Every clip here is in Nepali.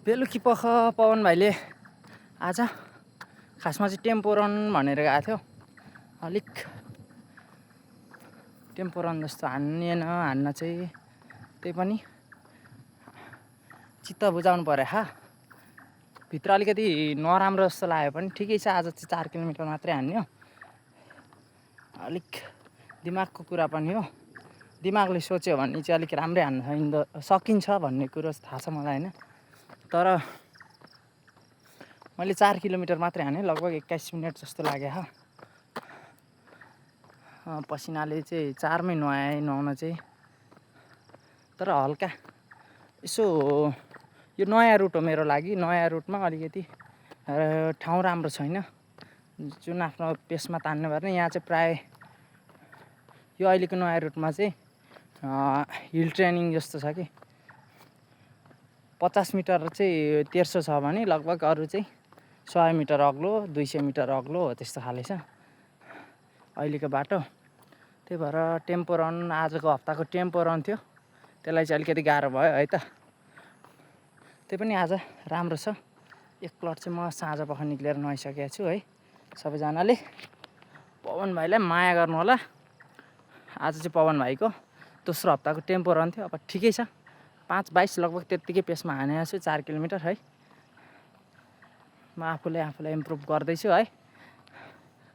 बेलुकी पख पवन भाइले आज खासमा चाहिँ टेम्पो रन भनेर गएको थियो। अलिक टेम्पो रन जस्तो हान्ने हान्न चाहिँ त्यही पनि चित्त बुझाउनु पर्यो। भित्र अलिकति नराम्रो जस्तो लाग्यो पनि ठिकै छ। आज चाहिँ 4 किलोमिटर मात्रै हान्ने हो। अलिक दिमागको कुरा पनि हो। दिमागले सोच्यो भने चाहिँ अलिक राम्रै हान्न सकिन्छ भन्ने कुरो थाहा छ मलाई होइन। तर मैले 4 किलोमिटर मात्रै हाने, लगभग 21 मिनट जस्तो लाग्यो। पसिनाले चाहिँ 4मै नुहाउन चाहिँ। तर हल्का यसो यो नयाँ रुट हो मेरो लागि। नयाँ रुटमा अलिकति ठाउँ राम्रो छैन जुन आफ्नो पेसमा तान्नु पर्ने। यहाँ चाहिँ प्राय यो अहिलेको नयाँ रुटमा चाहिँ हिल ट्रेनिङ जस्तो छ कि 50 मिटर चाहिँ तेर्सो छ भने लगभग अरू चाहिँ 100 मिटर अग्लो 200 मिटर अग्लो हो, त्यस्तो खाले छ अहिलेको बाटो। त्यही भएर टेम्पो रन आजको हप्ताको टेम्पो रन थियो, त्यसलाई चाहिँ अलिकति गाह्रो भयो है त। त्यही पनि आज राम्रो छ। एक प्लट चाहिँ म साँझ पख निक्लेर नुहाइसकेको छु है। सबैजनाले पवन भाइलाई माया गर्नु होला। आज चाहिँ पवन भाइको दोस्रो हप्ताको टेम्पो रन थियो। अब ठिकै छ, 5:22 लगभग त्यत्तिकै पेसमा हानेको छु 4 किलोमिटर है। म आफूलाई इम्प्रुभ गर्दैछु है।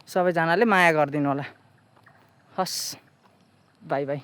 सबैजनाले माया गरिदिनु होला। हस्, बाई बाई।